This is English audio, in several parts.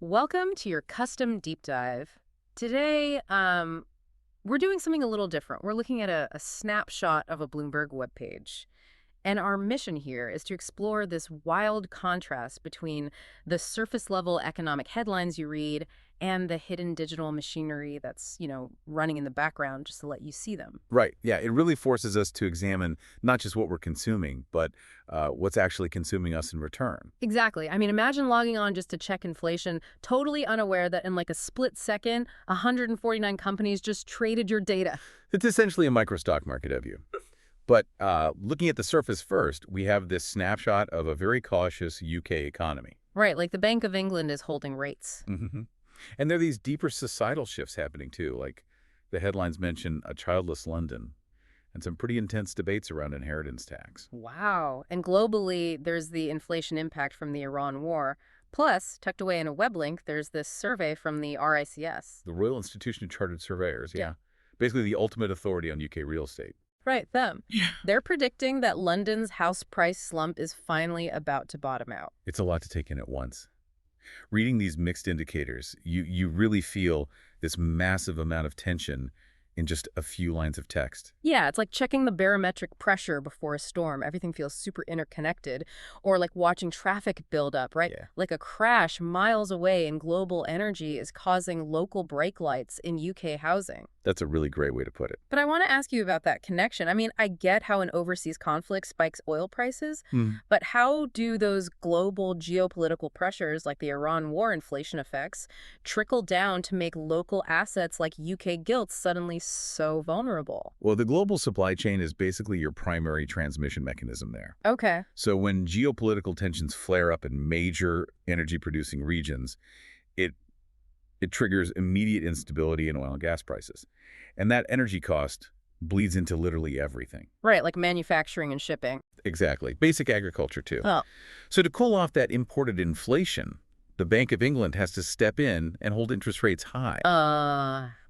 Welcome to your custom deep dive. Today, we're doing something a little different. We're looking at a snapshot of a Bloomberg webpage. And our mission here is to explore this wild contrast between the surface level economic headlines you read and the hidden digital machinery that's, running in the background just to let you see them. Right. Yeah. It really forces us to examine not just what we're consuming, but what's actually consuming us in return. Exactly. I mean, imagine logging on just to check inflation, totally unaware that in like a split second, 149 companies just traded your data. It's essentially a micro stock market of you. But looking at the surface first, we have this snapshot of a very cautious UK economy. Right, like the Bank of England is holding rates. hmm And there are these deeper societal shifts happening, too, like the headlines mention a childless London and some pretty intense debates around inheritance tax. Wow. And globally, there's the inflation impact from the Iran war. Plus, tucked away in a web link, there's this survey from the RICS. The Royal Institution of Chartered Surveyors, Yeah. basically the ultimate authority on UK real estate. Right, them. Yeah. They're predicting that London's house price slump is finally about to bottom out. It's a lot to take in at once. Reading these mixed indicators, you really feel this massive amount of tension in just a few lines of text. Yeah, it's like checking the barometric pressure before a storm. Everything feels super interconnected. Or like watching traffic build up, right? Yeah. Like a crash miles away in global energy is causing local brake lights in UK housing. That's a really great way to put it. But I want to ask you about that connection. I mean, I get how an overseas conflict spikes oil prices, but how do those global geopolitical pressures like the Iran war inflation effects trickle down to make local assets like UK gilts suddenly so vulnerable? Well, the global supply chain is basically your primary transmission mechanism there. Okay. So when geopolitical tensions flare up in major energy-producing regions, it triggers immediate instability in oil and gas prices. And that energy cost bleeds into literally everything. Right, like manufacturing and shipping. Exactly. Basic agriculture, too. Oh. So to cool off that imported inflation, the Bank of England has to step in and hold interest rates high.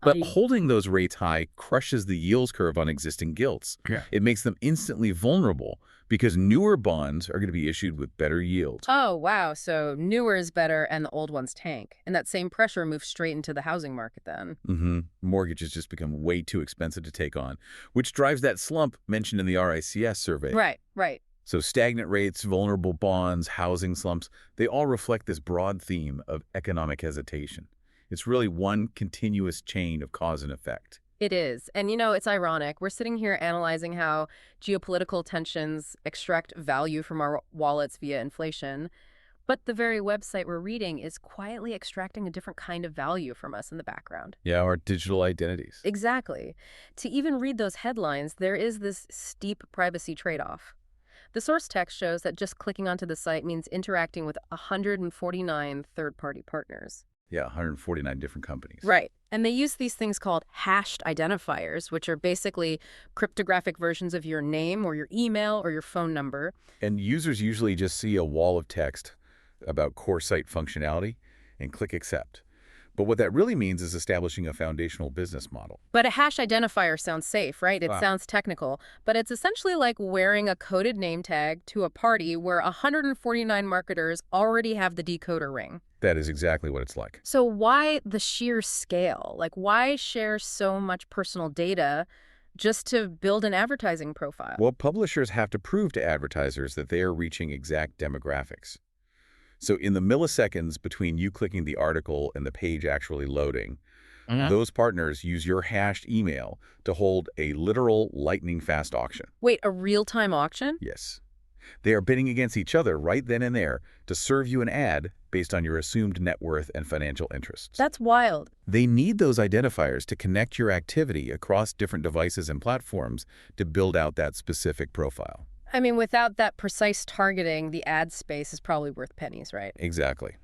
But holding those rates high crushes the yields curve on existing gilts. Yeah. It makes them instantly vulnerable because newer bonds are going to be issued with better yields. Oh, wow. So newer is better and the old ones tank. And that same pressure moves straight into the housing market then. Mortgages just become way too expensive to take on, which drives that slump mentioned in the RICS survey. Right. So stagnant rates, vulnerable bonds, housing slumps, they all reflect this broad theme of economic hesitation. It's really one continuous chain of cause and effect. It is. And it's ironic. We're sitting here analyzing how geopolitical tensions extract value from our wallets via inflation. But the very website we're reading is quietly extracting a different kind of value from us in the background. Yeah, our digital identities. Exactly. To even read those headlines, there is this steep privacy trade-off. The source text shows that just clicking onto the site means interacting with 149 third-party partners. Yeah, 149 different companies. Right. And they use these things called hashed identifiers, which are basically cryptographic versions of your name or your email or your phone number. And users usually just see a wall of text about core site functionality and click accept. But what that really means is establishing a foundational business model. But a hash identifier sounds safe, right? It sounds technical, but it's essentially like wearing a coded name tag to a party where 149 marketers already have the decoder ring. That is exactly what it's like. So why the sheer scale? Like, why share so much personal data just to build an advertising profile? Well, publishers have to prove to advertisers that they are reaching exact demographics. So in the milliseconds between you clicking the article and the page actually loading, those partners use your hashed email to hold a literal lightning-fast auction. Wait, a real-time auction? Yes. They are bidding against each other right then and there to serve you an ad based on your assumed net worth and financial interests. That's wild. They need those identifiers to connect your activity across different devices and platforms to build out that specific profile. I mean, without that precise targeting, the ad space is probably worth pennies, right? Exactly.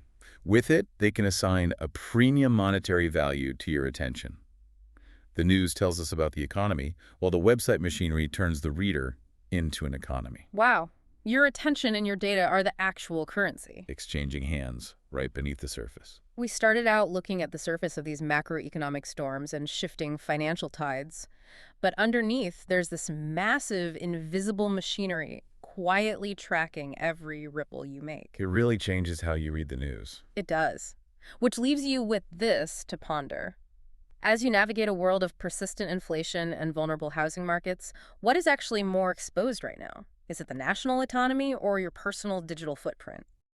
With it, they can assign a premium monetary value to your attention. The news tells us about the economy, while the website machinery turns the reader into an economy. Wow. Your attention and your data are the actual currency. Exchanging hands right beneath the surface. We started out looking at the surface of these macroeconomic storms and shifting financial tides. But underneath, there's this massive invisible machinery quietly tracking every ripple you make. It really changes how you read the news. It does. Which leaves you with this to ponder. As you navigate a world of persistent inflation and vulnerable housing markets, what is actually more exposed right now? Is it the national economy or your personal digital footprint?